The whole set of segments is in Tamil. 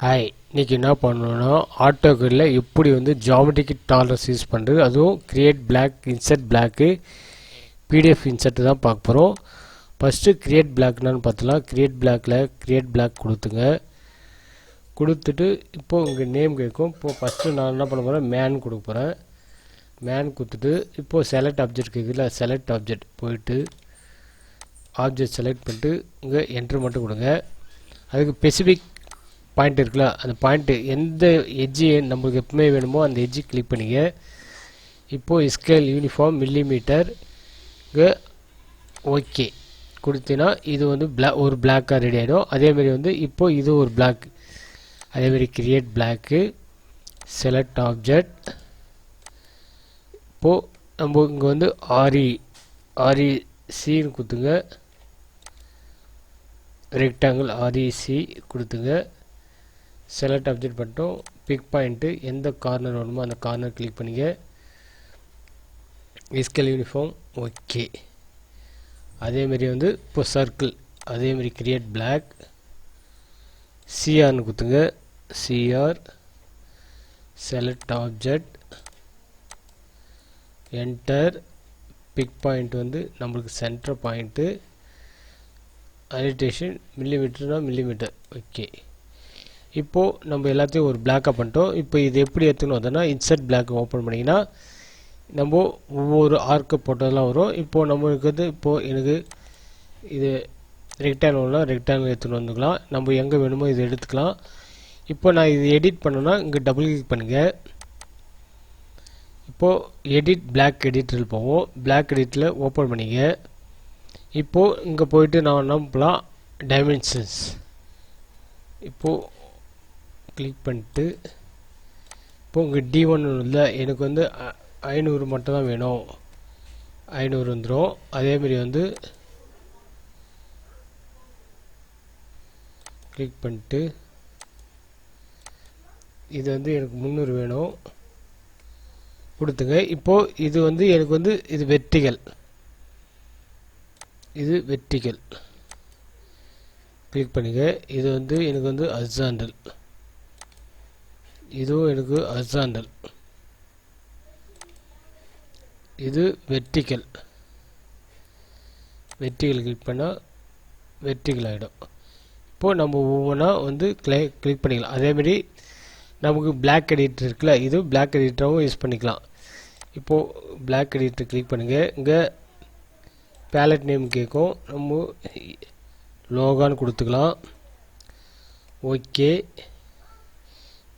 ஹாய், இன்றைக்கி என்ன பண்ணணும்னா ஆட்டோகேடில் எப்படி வந்து ஜாமெட்ரிக் டாலரன்ஸ் யூஸ் பண்ணுறது, அதுவும் create block, insert block, PDF insert தான் பார்க்க போகிறோம். ஃபஸ்ட்டு கிரியேட் பிளாக்னான்னு பார்த்தலாம். கிரியேட் பிளாக்கில் கிரியேட் பிளாக் கொடுத்துட்டு இப்போது உங்கள் நேம் கேட்கும். இப்போது ஃபஸ்ட்டு நான் என்ன பண்ண போகிறேன், மேன் கொடுக்க போகிறேன். மேன் கொடுத்துட்டு இப்போது செலக்ட் ஆப்ஜெக்ட் கேட்குதுல, செலக்ட் ஆப்ஜெக்ட் போயிட்டு ஆப்ஜெக்ட் செலக்ட் பண்ணிட்டு இங்கே என்ட்ரு மட்டும் கொடுங்க. அதுக்கு ஸ்பெசிஃபிக் பாயிண்ட் இருக்குல்ல, அந்த பாயிண்ட்டு எந்த எட்ஜி நம்மளுக்கு எப்பவுமே வேணுமோ அந்த எட்ஜி கிளிக் பண்ணிங்க. இப்போது ஸ்கேல் யூனிஃபார்ம் மில்லிமீட்டர் ஓகே கொடுத்தீங்கன்னா இது வந்து ஒரு பிளாக்காக ரெடி ஆகிடும். அதேமாரி வந்து இப்போது இது ஒரு பிளாக். அதேமாரி கிரியேட் பிளாக்கு, செலக்ட் ஆப்ஜெக்ட். இப்போது நம்ம இங்கே வந்து ஆர்இசின்னு கொடுத்துங்க. ரெக்டாங்கிள் ஆர்இசி கொடுத்துங்க. செலக்ட் ஆப்ஜெக்ட் பண்ணிட்டோம். பிக் பாயிண்ட்டு எந்த கார்னர் வேணுமோ அந்த கார்னர் கிளிக் பண்ணிங்க. Scale uniform okay. அதேமாரி வந்து இப்போ சர்க்கிள், அதேமாரி கிரியேட் பிளாக், சிஆர்னு கொடுத்துங்க. CR select object enter. Pick point வந்து நம்மளுக்கு சென்டர் பாயிண்ட்டு. அனிடேஷன் மில்லிமீட்டர்னா மில்லிமீட்டர் ஓகே. இப்போது நம்ம எல்லாத்தையும் ஒரு பிளாக்காக பண்ணிட்டோம். இப்போ இது எப்படி எடுத்துக்கணும் வந்தோன்னா, இன்சர்ட் பிளாக் ஓப்பன் பண்ணிங்கன்னா நம்ம ஒவ்வொரு ஆர்க்கு போட்டதெல்லாம் வரும். இப்போது நம்மளுக்கு வந்து இப்போது எனக்கு இது ரெக்டாங்கிள்னா ரெக்டாங்கிள் எடுத்துகிட்டு வந்துக்கலாம். நம்ம எங்கே வேணுமோ இது எடுத்துக்கலாம். இப்போ நான் இது எடிட் பண்ணோன்னா இங்கே டபுள் கிளிக் பண்ணுங்கள். இப்போது எடிட் பிளாக் எடிட்டரில் போவோம். பிளாக் எடிட்டில் ஓப்பன் பண்ணிங்க. இப்போது இங்கே போயிட்டு நான் என்ன பண்ணலாம், டைமென்ஷன்ஸ் இப்போது கிளிக் பண்ணிட்டு இப்போது உங்கள் D1 இல்லை, எனக்கு வந்து 500 மட்டும் தான் வேணும். 500 வந்துடும். அதேமாரி வந்து கிளிக் பண்ணிட்டு இது வந்து எனக்கு 300 வேணும் கொடுத்துங்க. இப்போது இது வந்து எனக்கு வந்து இது வெர்டிகல், இது வெர்டிகல் கிளிக் பண்ணுங்க. இது வந்து எனக்கு வந்து ஹரிசாண்டல், இதுவும் எனக்கு ஹரிசாண்டல், இது வெர்டிகல். வெர்டிகல் கிளிக் பண்ணால் வெர்டிகல் ஆகிடும். இப்போது நம்ம ஒவ்வொன்றா வந்து கிளிக் பண்ணிக்கலாம். அதேமாரி நமக்கு பிளாக் எடிட்டர் இருக்குல்ல, இது பிளாக் எடிட்டராகவும் யூஸ் பண்ணிக்கலாம். இப்போது பிளாக் எடிட்டர் கிளிக் பண்ணுங்கள். இங்கே பேலட் நேம் கேட்கும், நம்ம லோகான்னு கொடுத்துக்கலாம். ஓகே.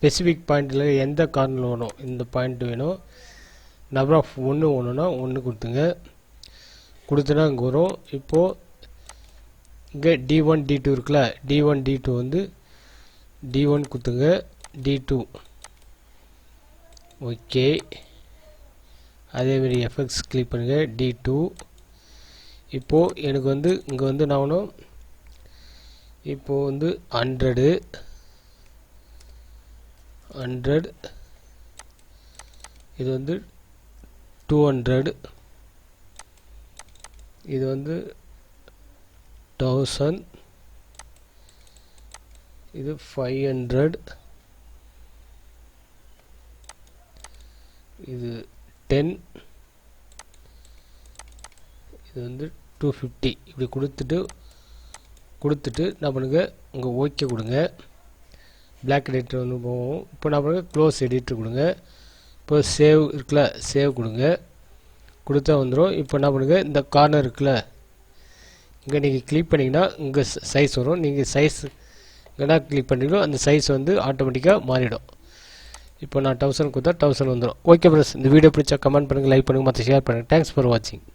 ஸ்பெசிஃபிக் பாயிண்டில் எந்த கார்னர் வேணும், இந்த பாயிண்ட் வேணும். நம்பர் ஆஃப் 1 வேணும்னா 1 கொடுத்துங்க. கொடுத்தனா இங்கே வரும். இப்போது இங்கே D1 D2 இருக்குல்ல, D1 D2 வந்து D1 கொடுத்துங்க. D2 okay. அதேமாரி எஃபெக்ட்ஸ் கிளிக் பண்ணுங்கள். D2 இப்போது எனக்கு வந்து இங்கே வந்து நான் வேணும், இப்போது வந்து 100 இது வந்து 200, இது வந்து 1000, இது 500, இது 10, இது வந்து 250. இப்படி கொடுத்துட்டு நான் பண்ணுங்க, உங்க ஓகே கொடுங்க. பிளாக் எடிட்டர் வந்து போவோம். இப்போ நான் பண்ணுங்க க்ளோஸ் எடிட்டர் கொடுங்க. இப்போ சேவ் இருக்குல்ல, சேவ் கொடுங்க. கொடுத்தா வந்துடும். இப்போ என்ன பண்ணுங்க, இந்த கார்னர் இருக்குல்ல, இங்கே நீங்கள் கிளிக் பண்ணிங்கன்னா இங்கே சைஸ் வரும். நீங்கள் சைஸ் எங்கன்னா கிளிக் பண்ணிங்களோ அந்த சைஸ் வந்து ஆட்டோமேட்டிக்காக மாறிடும். இப்போ நான் 1000 கொடுத்தா 1000 வந்துடும். ஓகே ஃப்ரெண்ட்ஸ், இந்த வீடியோ பிடிச்சா கமெண்ட் பண்ணுங்கள், லைக் பண்ணுங்கள், மற்ற ஷேர் பண்ணுங்கள். தேங்க்ஸ் ஃபார் வாட்சிங்.